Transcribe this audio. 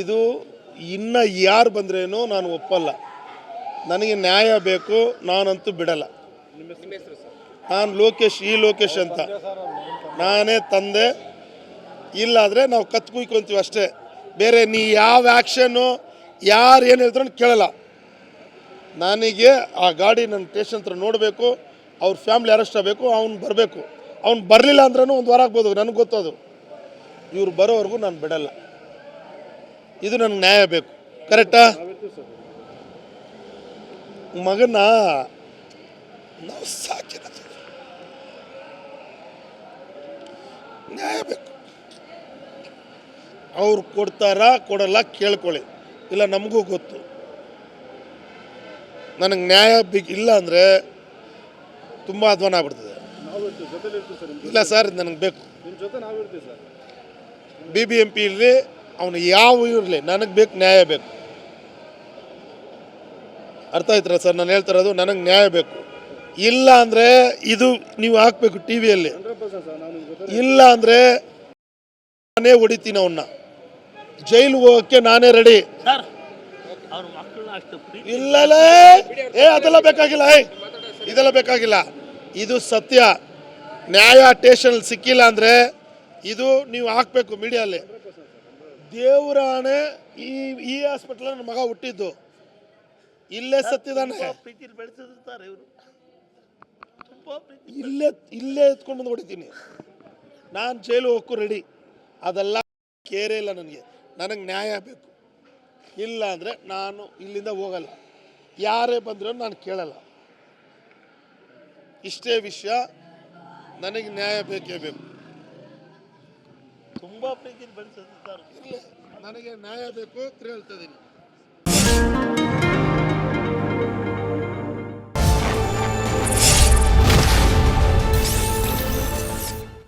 ಇದು ಇನ್ನು ಯಾರು ಬಂದ್ರೇನೋ ನಾನು ಒಪ್ಪಲ್ಲ. ನನಗೆ ನ್ಯಾಯ ಬೇಕು, ನಾನಂತೂ ಬಿಡಲ್ಲ. ನಾನು ಲೋಕೇಶ್ ಅಂತ ನಾನೇ ತಂದೆ. ಇಲ್ಲಾದರೆ ನಾವು ಕತ್ತು ಕುಯ್ಕೊತೀವಿ ಅಷ್ಟೇ. ಬೇರೆ ನೀ ಯಾವ ಆ್ಯಕ್ಷನ್ನು ಯಾರು ಏನು ಹೇಳ್ತಾರೋ ಕೇಳಲ್ಲ. ನನಗೆ ಆ ಗಾಡಿ ನನ್ನ ಸ್ಟೇಷನ್ ಹತ್ರ ನೋಡಬೇಕು, ಅವ್ರ ಫ್ಯಾಮ್ಲಿ ಅರೆಸ್ಟ್ ಆಗಬೇಕು, ಅವ್ನು ಬರಬೇಕು. ಅವ್ನು ಬರಲಿಲ್ಲ ಅಂದ್ರೂ ಒಂದು ವಾರ ಆಗ್ಬೋದು, ನನಗೆ ಗೊತ್ತದು. ಇವ್ರು ಬರೋವರೆಗೂ ನಾನು ಬಿಡಲ್ಲ. ಇದು ನನಗೆ ನ್ಯಾಯ ಬೇಕು. ಕರೆಕ್ಟಾ? ಮಗನ ನಾವು ಸಾಕಿದ ನ್ಯಾಯ ಬೇಕು. ಅವ್ರು ಕೊಡ್ತಾರಾ ಕೊಡಲ್ಲ ಕೇಳ್ಕೊಳ್ಳಿ, ಇಲ್ಲ ನಮಗೂ ಗೊತ್ತು. ನನಗೆ ನ್ಯಾಯ ಇಲ್ಲ ಅಂದರೆ ತುಂಬ ಅಧ್ವಾನ ಆಗ್ಬಿಡ್ತದೆ. ಇಲ್ಲ ಸರ್, ನನಗೆ ಬೇಕು. BBMP ಇರಲಿ, ಅವನು ಯಾವ ಇರಲಿ, ನನಗೆ ಬೇಕು, ನ್ಯಾಯ ಬೇಕು. ಅರ್ಥ ಆಯ್ತರ ಸರ್ ನಾನು ಹೇಳ್ತಿರೋದು? ನನಗೆ ನ್ಯಾಯ ಬೇಕು. ಇಲ್ಲ ಅಂದರೆ ಇದು ನೀವು ಹಾಕಬೇಕು ಟಿ ವಿಯಲ್ಲಿ. ಇಲ್ಲ ಅಂದರೆ ನಾನೇ ಹೊಡಿತೀನಿ ಅವನ್ನ. ಜೈಲಿಗೆ ಹೋಗೋಕ್ಕೆ ನಾನೇ ರೆಡಿ. ಇಲ್ಲಲೇ ಅದೆಲ್ಲ ಬೇಕಾಗಿಲ್ಲ, ಇದೆಲ್ಲ ಬೇಕಾಗಿಲ್ಲ. ಇದು ಸತ್ಯ. ನ್ಯಾಯ ಸ್ಟೇಷನಲ್ಲಿ ಸಿಕ್ಕಿಲ್ಲ ಅಂದರೆ ಇದು ನೀವು ಹಾಕಬೇಕು ಮೀಡಿಯಲ್ಲಿ. ದೇವರಾಣೆ ಈ ಹಾಸ್ಪಿಟಲ್ ನನ್ನ ಮಗ ಹುಟ್ಟಿದ್ದು ಇಲ್ಲೇ ಸತ್ತಿದ್ದಾನೆ. ಇಲ್ಲೇ ಎತ್ಕೊಂಡು ಬಂದು ಹೊಡಿತೀನಿ. ನಾನು ಜೈಲು ಹೋಗಕ್ಕೂ ರೆಡಿ. ಅದೆಲ್ಲ ಕೇರೇ ಇಲ್ಲ ನನಗೆ. ನನಗೆ ನ್ಯಾಯ ಬೇಕು. ಇಲ್ಲ ಅಂದರೆ ನಾನು ಇಲ್ಲಿಂದ ಹೋಗಲ್ಲ. ಯಾರೇ ಬಂದರೂ ನಾನು ಕೇಳಲ್ಲ. ಇಷ್ಟೇ ವಿಷಯ. ನನಗೆ ನ್ಯಾಯ ಬೇಕೇ ಬೇಕು. ತುಂಬ ಪ್ರೀತಿ ಬೆಳೆಸಿದ್ದಾರೆ. ನನಗೆ ನ್ಯಾಯ ಬೇಕು ಅಂತ ಹೇಳ್ತಾ ಇದ್ದೀನಿ.